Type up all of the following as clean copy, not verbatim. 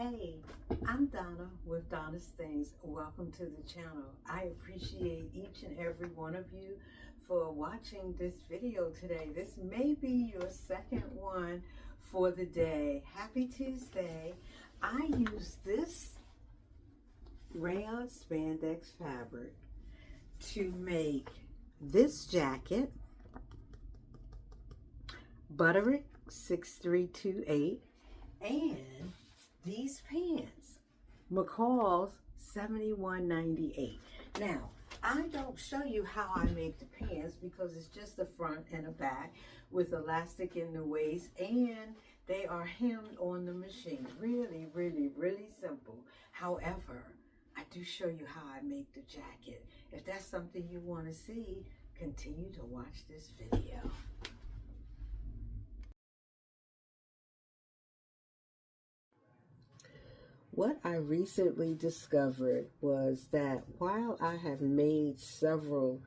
Hey, I'm Donna with Donna's Things. Welcome to the channel. I appreciate each and every one of you for watching this video today. This may be your second one for the day. Happy Tuesday. I use this rayon spandex fabric to make this jacket, B6328, and these pants, McCall's 7198. Now, I don't show you how I make the pants because it's just the front and a back with elastic in the waist, and they are hemmed on the machine. Really, really, really simple. However, I do show you how I make the jacket. If that's something you want to see, continue to watch this video. What I recently discovered was that while I have made several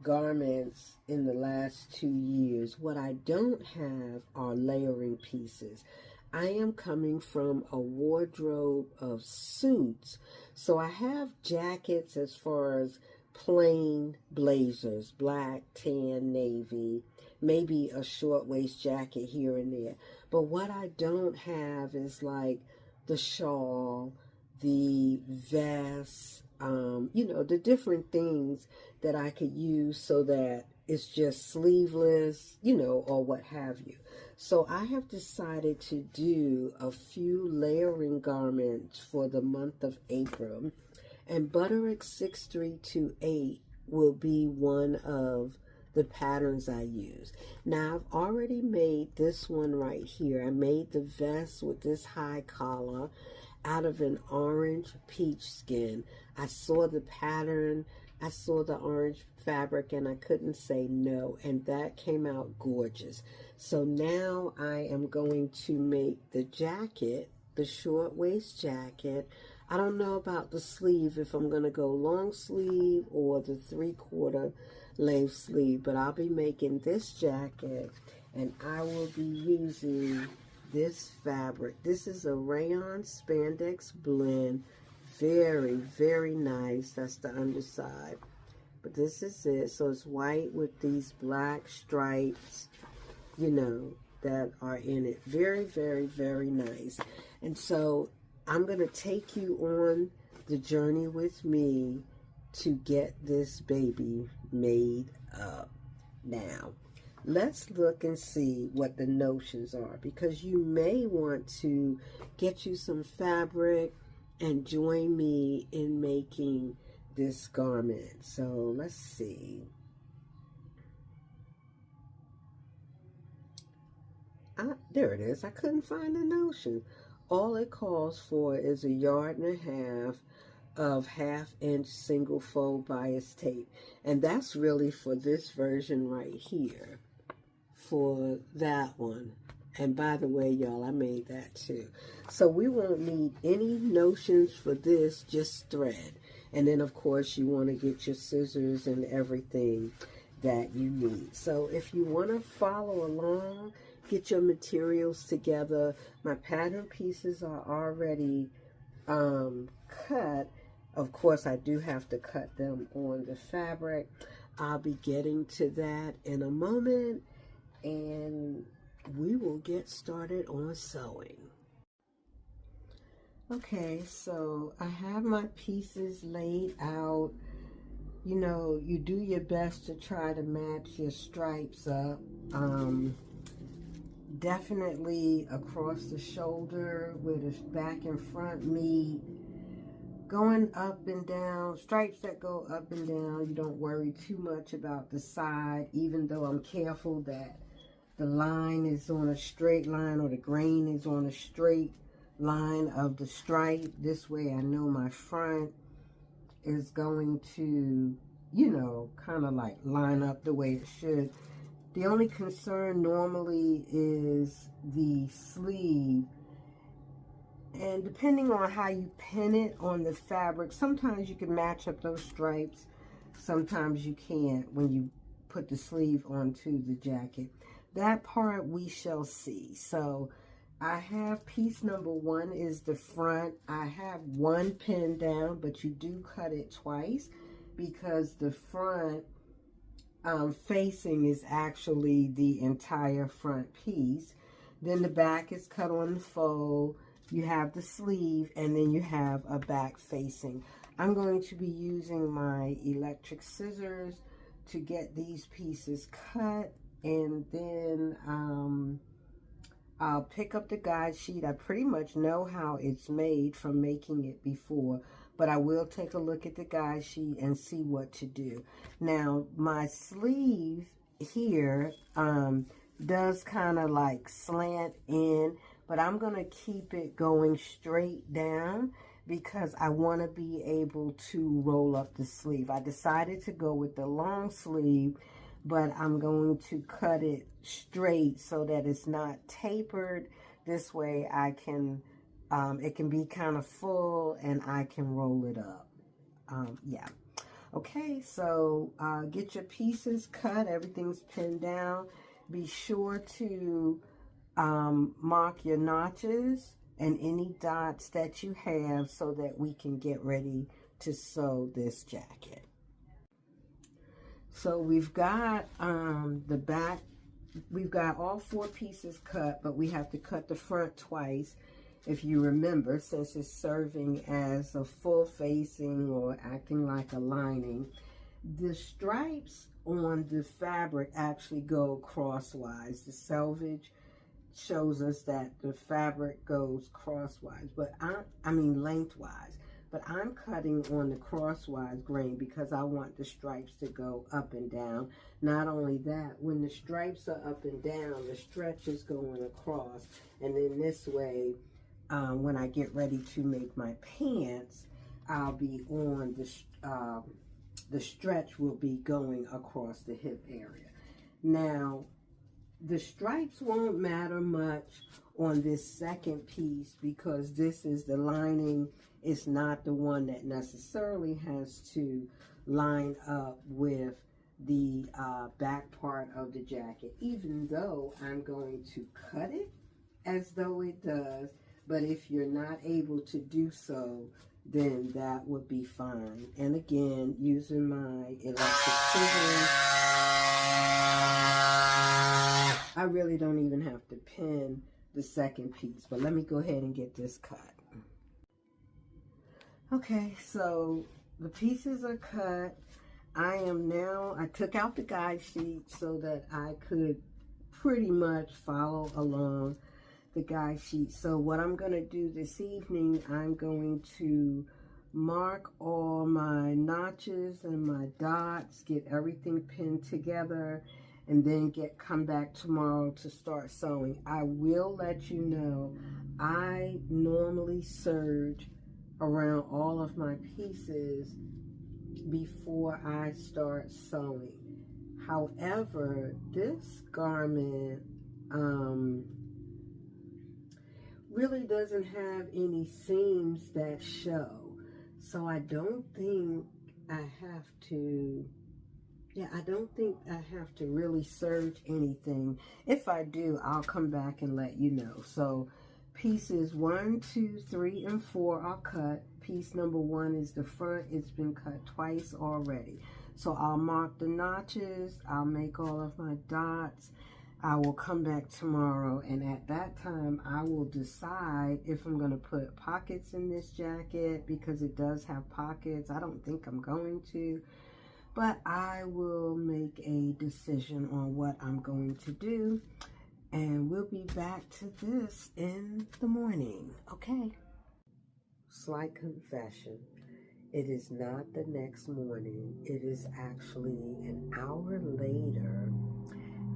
garments in the last 2 years, what I don't have are layering pieces. I am coming from a wardrobe of suits, so I have jackets as far as plain blazers, black, tan, navy, maybe a short waist jacket here and there. But what I don't have is like the shawl, the vest, the different things that I could use so that it's just sleeveless, or what have you. So I have decided to do a few layering garments for the month of April, and Butterick 6328 will be one of the patterns I use. Now, I've already made this one right here. I made the vest with this high collar out of an orange peach skin. I saw the pattern, I saw the orange fabric, and I couldn't say no, and that came out gorgeous. So now I am going to make the jacket, the short waist jacket. I don't know about the sleeve, if I'm going to go long sleeve or the 3/4 length sleeve, but I'll be making this jacket, and I will be using this fabric. This is a rayon spandex blend. Very, very nice. That's the underside, but this is it. So it's white with these black stripes, that are in it. Very, very, very nice. And so I'm going to take you on the journey with me to get this baby made up. Now, let's look and see what the notions are, because you may want to get you some fabric and join me in making this garment. So let's see. There it is. I couldn't find the notion. All it calls for is 1.5 yards of 1/2-inch single fold bias tape, and that's really for this version right here, for that one. And by the way, y'all, I made that too. So we won't need any notions for this, just thread. And then of course you want to get your scissors and everything that you need. So if you want to follow along, get your materials together. My pattern pieces are already cut. Of course, I do have to cut them on the fabric. I'll be getting to that in a moment, and we will get started on sewing. Okay, so I have my pieces laid out. You do your best to try to match your stripes up. Definitely across the shoulder where the back and front meet. Going up and down, stripes that go up and down. You don't worry too much about the side, even though I'm careful that the line is on a straight line, or the grain is on a straight line of the stripe. This way I know my front is going to, kind of like line up the way it should. The only concern normally is the sleeve. And depending on how you pin it on the fabric, sometimes you can match up those stripes, sometimes you can't when you put the sleeve onto the jacket. That part we shall see. So I have piece number 1 is the front. I have one pinned down, but you do cut it twice because the front facing is actually the entire front piece. Then the back is cut on the fold. You have the sleeve, and then you have a back facing. I'm going to be using my electric scissors to get these pieces cut, and then I'll pick up the guide sheet. I pretty much know how it's made from making it before, but I will take a look at the guide sheet and see what to do. Now, my sleeve here does kind of like slant in, but I'm going to keep it going straight down because I want to be able to roll up the sleeve. I decided to go with the long sleeve, but I'm going to cut it straight so that it's not tapered. This way I can, it can be kind of full and I can roll it up. Yeah. Okay, so get your pieces cut. Everything's pinned down. Be sure to mark your notches and any dots that you have so that we can get ready to sew this jacket. So we've got the back, we've got all 4 pieces cut, but we have to cut the front twice, if you remember, since it's serving as a full facing or acting like a lining. The stripes on the fabric actually go crosswise. The selvage shows us that the fabric goes crosswise, but I mean lengthwise. But I'm cutting on the crosswise grain because I want the stripes to go up and down. Not only that, when the stripes are up and down, the stretch is going across. And then this way, when I get ready to make my pants, I'll be on the stretch will be going across the hip area. Now, the stripes won't matter much on this second piece because this is the lining. It's not the one that necessarily has to line up with the back part of the jacket, even though I'm going to cut it as though it does. But if you're not able to do so, then that would be fine. And again, using my electric scissors, I really don't even have to pin the second piece, but let me go ahead and get this cut. Okay, so the pieces are cut. I took out the guide sheet so that I could pretty much follow along the guide sheet. So what I'm going to do this evening, I'm going to mark all my notches and my dots, get everything pinned together, and then come back tomorrow to start sewing. I will let you know, I normally serge around all of my pieces before I start sewing. However, this garment really doesn't have any seams that show, so I don't think I have to really serge anything. If I do, I'll come back and let you know. So pieces 1, 2, 3, and 4 are cut. Piece number 1 is the front. It's been cut twice already. So I'll mark the notches. I'll make all of my dots. I will come back tomorrow, and at that time, I will decide if I'm going to put pockets in this jacket because it does have pockets. I don't think I'm going to, but I will make a decision on what I'm going to do, and we'll be back to this in the morning, okay? Slight confession. It is not the next morning. It is actually an hour later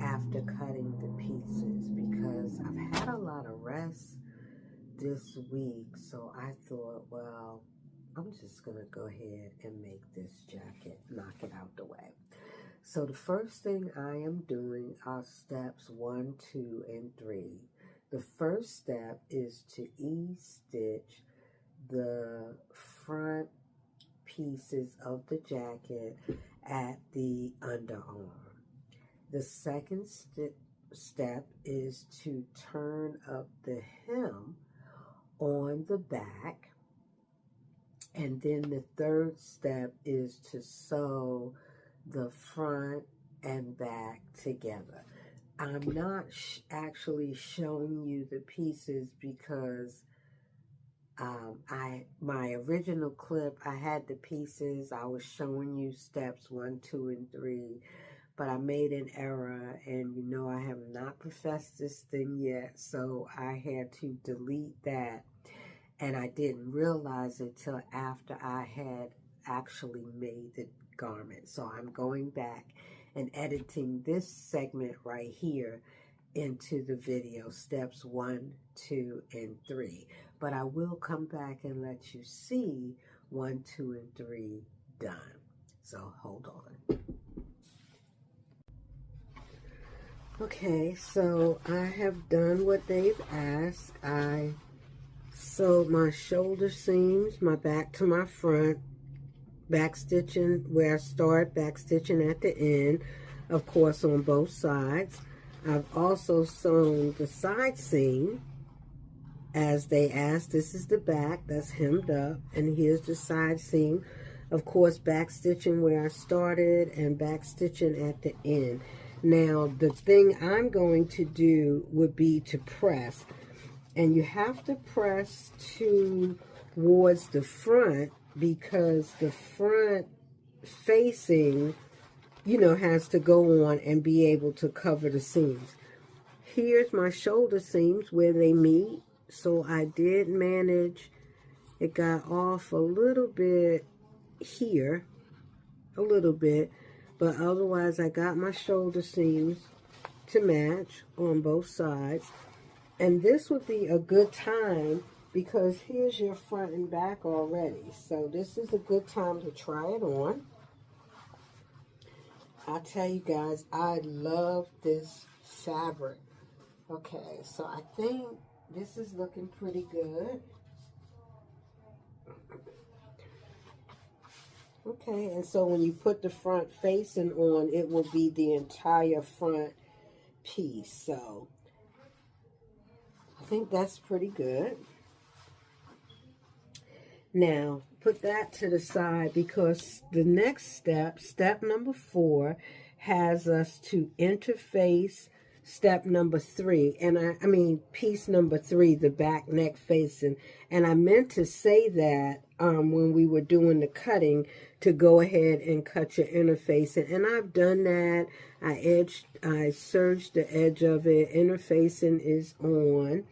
after cutting the pieces because I've had a lot of rest this week, so I thought, well, I'm just gonna go ahead and make this jacket, knock it out the way. So the first thing I am doing are steps 1, 2, and 3. The first step is to e-stitch the front pieces of the jacket at the underarm. The second step is to turn up the hem on the back. And then the third step is to sew the front and back together. I'm not actually showing you the pieces because my original clip, I had the pieces. I was showing you steps 1, 2, and 3, but I made an error, and you know I have not professed this thing yet, so I had to delete that, and I didn't realize it till after I had actually made the garment. So I'm going back and editing this segment right here into the video, steps 1, 2, and 3. But I will come back and let you see 1, 2, and 3 done. So hold on. Okay, so I have done what they've asked. I sewed my shoulder seams, my back to my front, back stitching where I start, back stitching at the end, of course on both sides. I've also sewn the side seam as they asked. This is the back that's hemmed up, and here's the side seam. Of course, back stitching where I started and back stitching at the end. Now, the thing I'm going to do would be to press, and you have to press towards the front because the front facing, you know, has to go on and be able to cover the seams. Here's my shoulder seams where they meet. So I did manage, it got off a little bit here, a little bit, but otherwise I got my shoulder seams to match on both sides. And this would be a good time because here's your front and back already. So this is a good time to try it on. I tell you guys, I love this fabric. Okay, so I think this is looking pretty good. Okay, and so when you put the front facing on, it will be the entire front piece. So I think that's pretty good. Now, put that to the side because the next step, step number 4, has us to interface step number 3. And I mean, piece number 3, the back neck facing. And I meant to say that when we were doing the cutting, to go ahead and cut your interfacing. And I've done that. I serged the edge of it. Interfacing is on.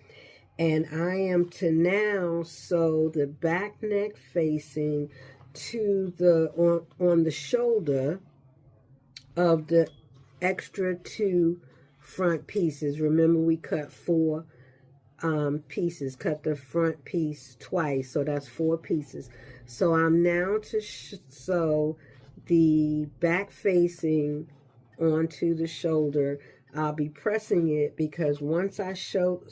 And I am to now sew the back neck facing to the on the shoulder of the extra 2 front pieces. Remember, we cut 4 pieces, cut the front piece twice, so that's 4 pieces. So I'm now to sew the back facing onto the shoulder. I'll be pressing it because once I sew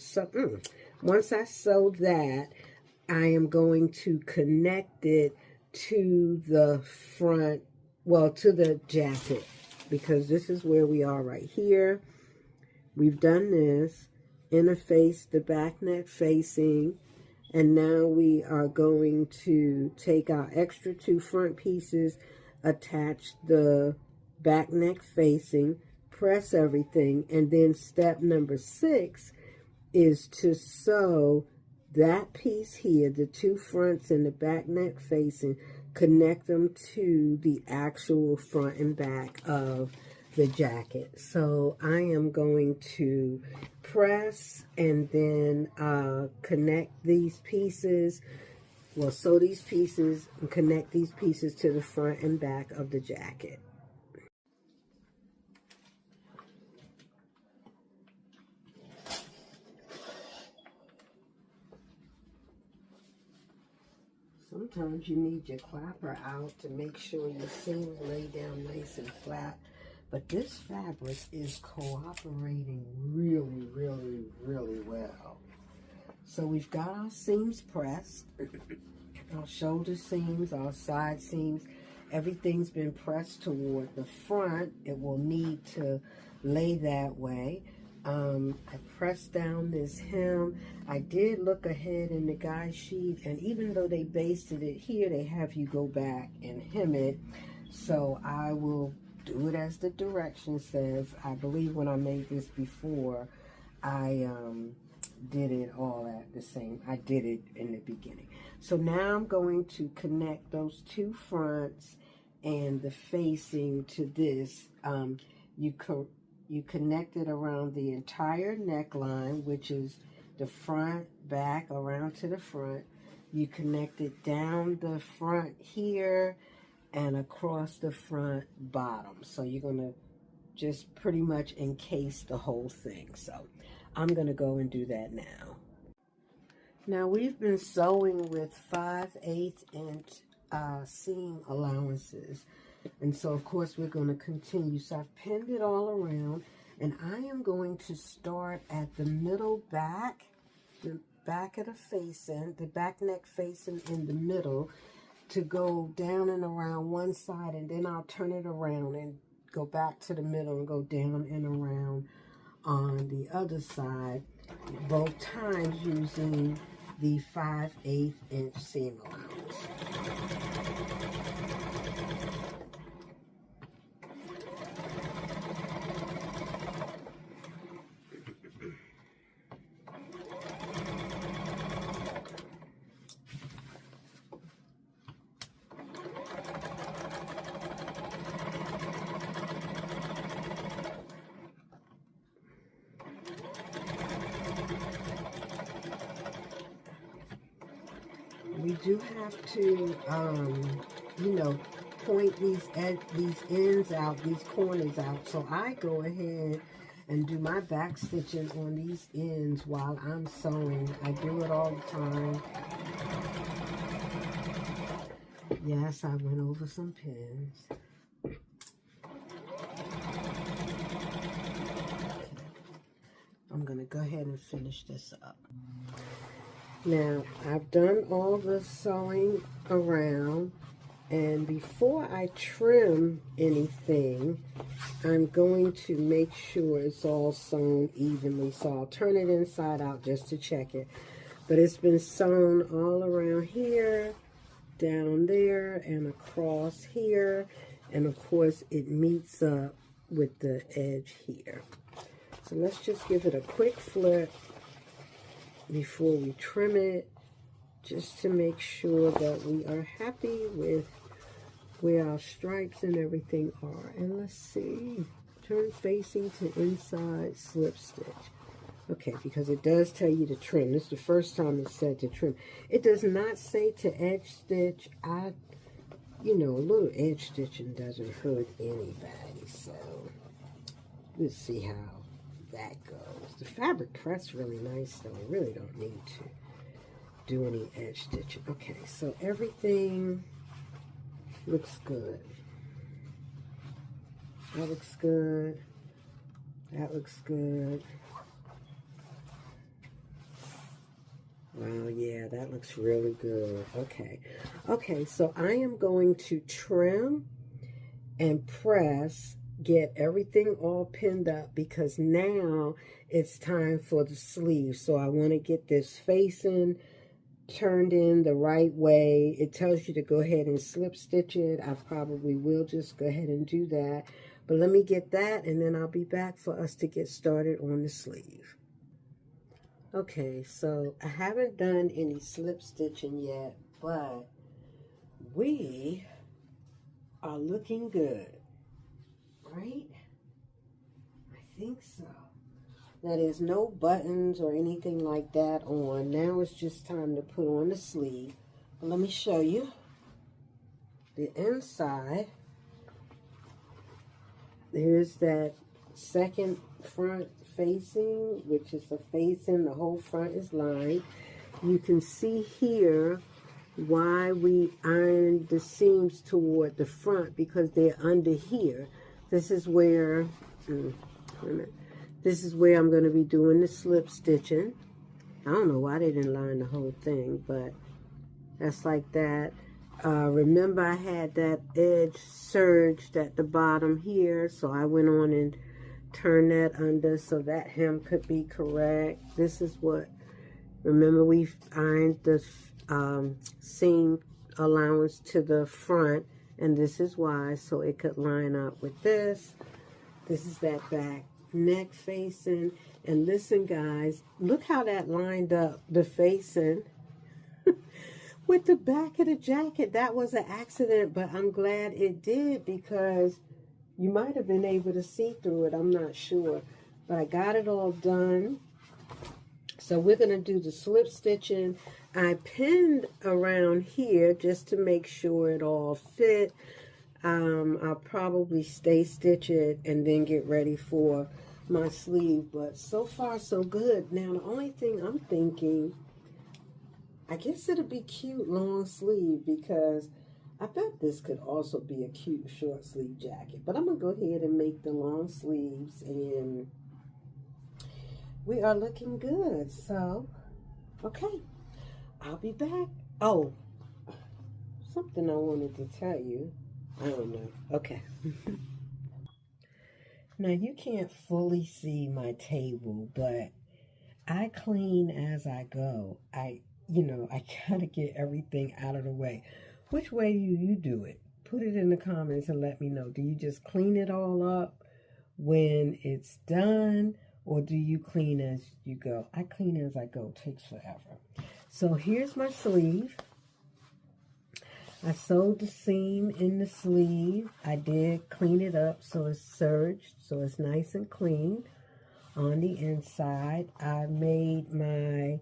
that, I am going to connect it to the front, well, to the jacket, because this is where we are right here. We've done this, interface the back neck facing, and now we are going to take our extra 2 front pieces, attach the back neck facing, press everything, and then step number 6 is to sew that piece here, the 2 fronts and the back neck facing, connect them to the actual front and back of the jacket. So I am going to press and then connect these pieces, well, sew these pieces and connect these pieces to the front and back of the jacket. Sometimes you need your clapper out to make sure your seams lay down nice and flat. But this fabric is cooperating really, really, really well. So we've got our seams pressed, our shoulder seams, our side seams. Everything's been pressed toward the front. It will need to lay that way. I pressed down this hem. I did look ahead in the guide sheet, and even though they basted it here, they have you go back and hem it. So I will do it as the direction says. I believe when I made this before, I did it all at the same. I did it in the beginning. So now I'm going to connect those two fronts and the facing to this. You connect it around the entire neckline, which is the front, back, around to the front. You connect it down the front here and across the front bottom. So you're going to just pretty much encase the whole thing. So I'm going to go and do that now. Now we've been sewing with 5/8 inch seam allowances. And so, of course, we're going to continue. So I've pinned it all around, and I am going to start at the middle back, the back of the facing, the back neck facing in the middle, to go down and around one side, and then I'll turn it around and go back to the middle and go down and around on the other side, both times using the 5/8 inch seam allowance. We do have to, you know, point these ends out, these corners out. So I go ahead and do my back stitching on these ends while I'm sewing. I do it all the time. Yes, I went over some pins. Okay. I'm going to go ahead and finish this up. Now, I've done all the sewing around, and before I trim anything, I'm going to make sure it's all sewn evenly. So I'll turn it inside out just to check it. But it's been sewn all around here, down there, and across here. And of course, it meets up with the edge here. So let's just give it a quick flip before we trim it, just to make sure that we are happy with where our stripes and everything are. And let's see, turn facing to inside, slip stitch. Okay, because it does tell you to trim. This is the first time it said to trim. It does not say to edge stitch. You know, a little edge stitching doesn't hurt anybody. So let's see how that goes. The fabric press really nice, though. I really don't need to do any edge stitching. Okay, so everything looks good. That looks good. That looks good. Wow, yeah, that looks really good. Okay. Okay, so I am going to trim and press, get everything all pinned up, because now it's time for the sleeve. So I want to get this facing turned in the right way. It tells you to go ahead and slip stitch it. I probably will just go ahead and do that. But let me get that, and then I'll be back for us to get started on the sleeve. Okay, so I haven't done any slip stitching yet, but we are looking good, right? I think so. Now there's no buttons or anything like that on. Now it's just time to put on the sleeve. But let me show you the inside. There's that second front facing, which is the facing, the whole front is lined. You can see here why we ironed the seams toward the front, because they're under here. This is where, this is where I'm going to be doing the slip stitching. I don't know why they didn't line the whole thing, but that's like that. Remember, I had that edge serged at the bottom here, so I went on and turn that under so that hem could be correct. This is what, remember we ironed the seam allowance to the front, and this is why, so it could line up with this. This is that back neck facing. And listen guys, look how that lined up, the facing with the back of the jacket. That was an accident, but I'm glad it did, because you might have been able to see through it. I'm not sure, but I got it all done. So we're going to do the slip stitching. I pinned around here just to make sure it all fit. I'll probably stay stitch it and then get ready for my sleeve, but so far so good. Now the only thing I'm thinking, I guess it'll be cute long sleeve, because I bet this could also be a cute short sleeve jacket, but I'm gonna go ahead and make the long sleeves, and we are looking good. So okay, I'll be back. Oh, something I wanted to tell you. I don't know. Okay. Now you can't fully see my table, but I clean as I go. I gotta get everything out of the way. Which way do you do it? Put it in the comments and let me know. Do you just clean it all up when it's done, or do you clean as you go? I clean as I go. It takes forever. So here's my sleeve. I sewed the seam in the sleeve. I did clean it up so it's serged, so it's nice and clean on the inside. I made my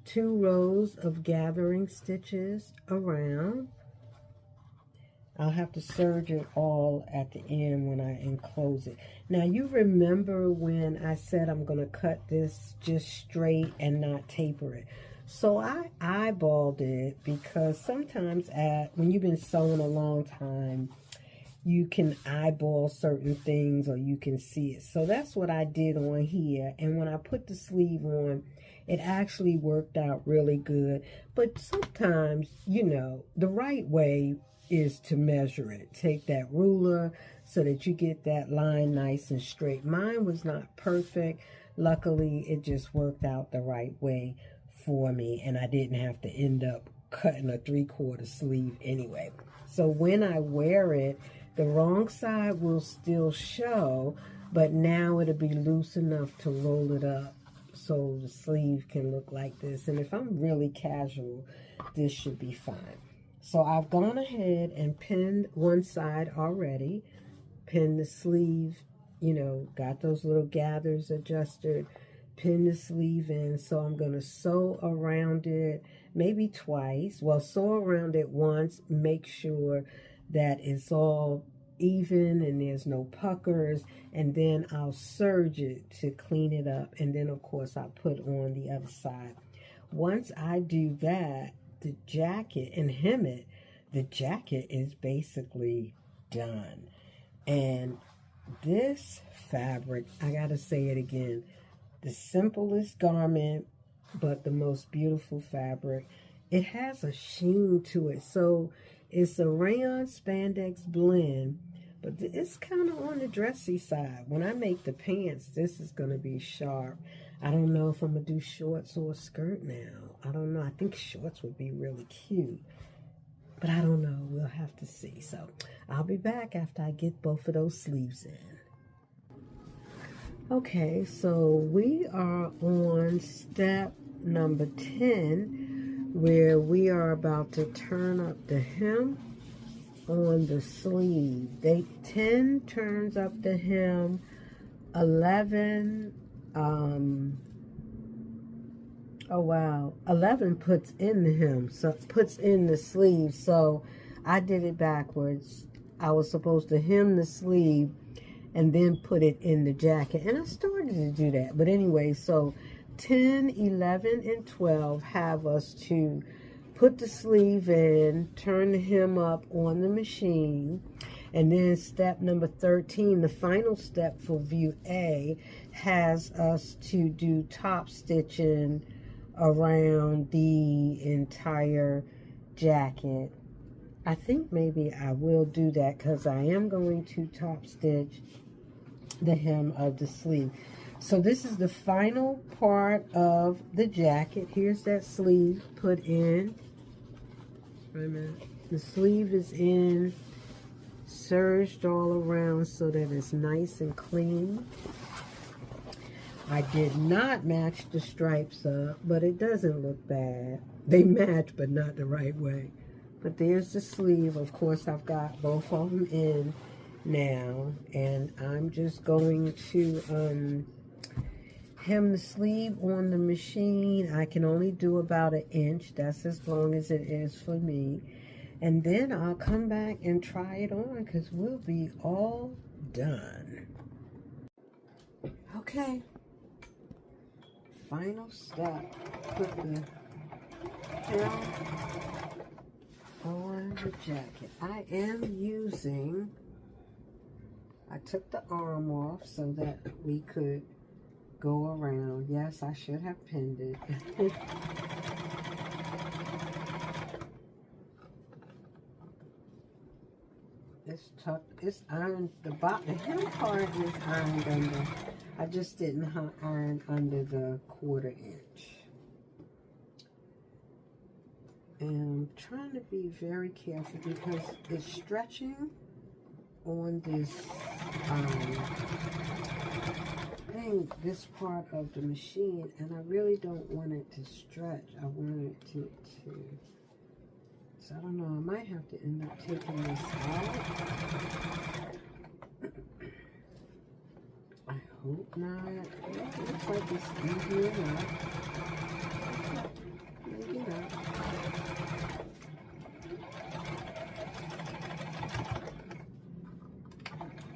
2 rows of gathering stitches around. I'll have to serge it all at the end when I enclose it. Now you remember when I said I'm going to cut this just straight and not taper it. So I eyeballed it, because sometimes when you've been sewing a long time, you can eyeball certain things or you can see it. So that's what I did on here. And when I put the sleeve on, it actually worked out really good. But sometimes, the right way is to measure it. Take that ruler so that you get that line nice and straight. Mine was not perfect. Luckily, it just worked out the right way for me, and I didn't have to end up cutting a 3/4 sleeve anyway. So when I wear it, the wrong side will still show, but now it'll be loose enough to roll it up so the sleeve can look like this. And if I'm really casual, this should be fine. So I've gone ahead and pinned one side already, pinned the sleeve, got those little gathers adjusted, pin the sleeve in. So I'm going to sew around it maybe twice. Well, sew around it once, make sure that it's all even and there's no puckers, and then I'll serge it to clean it up, and then of course I'll put on the other side. Once I do that, the jacket and hem it, the jacket is basically done. And this fabric, I gotta say it again, the simplest garment, but the most beautiful fabric. It has a sheen to it. So it's a rayon spandex blend, but it's kind of on the dressy side. When I make the pants, this is going to be sharp. I don't know if I'm going to do shorts or a skirt now. I don't know. I think shorts would be really cute, but I don't know. We'll have to see. So I'll be back after I get both of those sleeves in. Okay, so we are on step number 10, where we are about to turn up the hem on the sleeve. 10 turns up the hem, 11, 11 puts in the hem, so puts in the sleeve. So I did it backwards. I was supposed to hem the sleeve and then put it in the jacket. And I started to do that. But anyway, so 10, 11, and 12 have us to put the sleeve in, turn the hem up on the machine. And then step number 13, the final step for view A, has us to do top stitching around the entire jacket. I think maybe I will do that because I am going to top stitch the hem of the sleeve. So this is the final part of the jacket. Here's that sleeve put in. Wait a minute. The sleeve is in, serged all around so that it's nice and clean. I did not match the stripes up, but it doesn't look bad. They match, but not the right way. But there's the sleeve. Of course, I've got both of them in now, and I'm just going to hem the sleeve on the machine. I can only do about 1 inch. That's as long as it is for me. And then I'll come back and try it on because we'll be all done. Okay. Final step. Put the hem on the jacket. I am using, I took the arm off so that we could go around. Yes, I should have pinned it. It's tucked, it's ironed, the hem part is ironed under. I just didn't iron under the 1/4 inch. And I'm trying to be very careful because it's stretching on this thing, this part of the machine, and I really don't want it to stretch. I want it to so I don't know, I might have to end up taking this out. I hope not. Well, it looks like it's easy enough. Maybe not.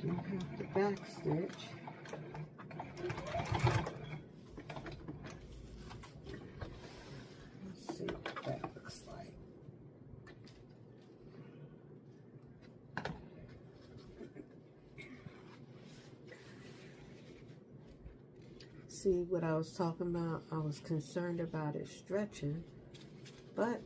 Do have to back stitch. Let's see what that looks like. See what I was talking about? I was concerned about it stretching, but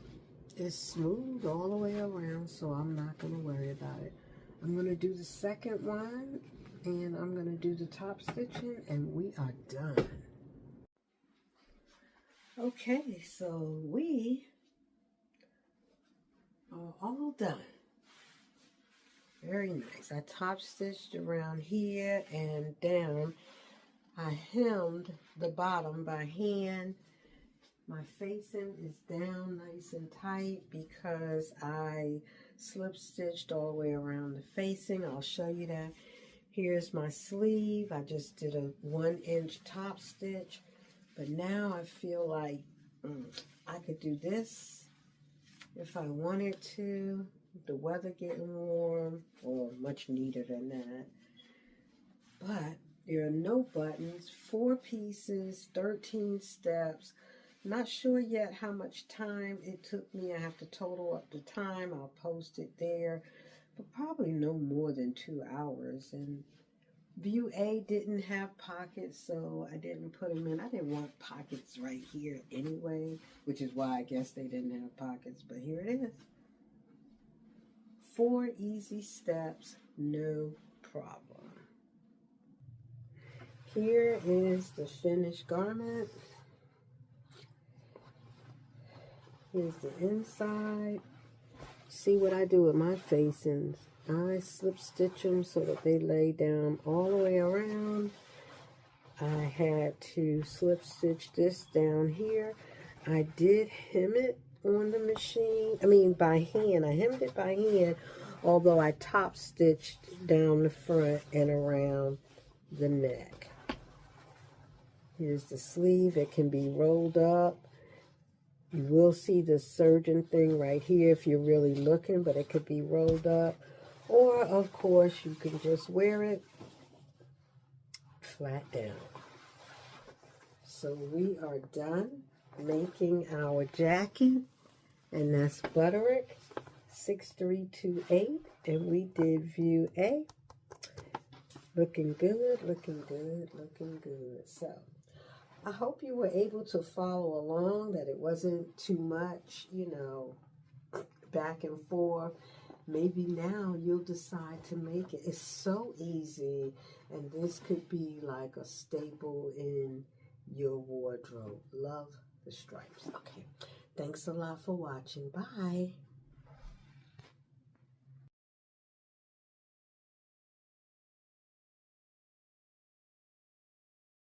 it's smooth all the way around, so I'm not going to worry about it. I'm going to do the second one, and I'm going to do the top stitching, and we are done. Okay, so we are all done. Very nice. I top stitched around here and down. I hemmed the bottom by hand. My facing is down nice and tight because I slip stitched all the way around the facing. I'll show you that. Here's my sleeve. I just did a 1 inch top stitch, but now I feel like I could do this if I wanted to. The weather getting warm, or much neater than that. But there are no buttons, 4 pieces, 13 steps. Not sure yet how much time it took me. I have to total up the time. I'll post it there, but probably no more than 2 hours. And view A didn't have pockets, so I didn't put them in. I didn't want pockets right here anyway, which is why I guess they didn't have pockets, but here it is. 4 easy steps, no problem. Here is the finished garment. Here's the inside. See what I do with my facings. I slip stitch them so that they lay down all the way around. I had to slip stitch this down here. I did hem it on the machine. I mean by hand. I hemmed it by hand, although I top stitched down the front and around the neck. Here's the sleeve. It can be rolled up. You will see the surgeon thing right here if you're really looking, but it could be rolled up. Or, of course, you can just wear it flat down. So we are done making our jacket, and that's Butterick 6328, and we did view A. Looking good, looking good, looking good. So I hope you were able to follow along, that it wasn't too much, you know, back and forth. Maybe now you'll decide to make it. It's so easy. And this could be like a staple in your wardrobe. Love the stripes. Okay. Thanks a lot for watching. Bye.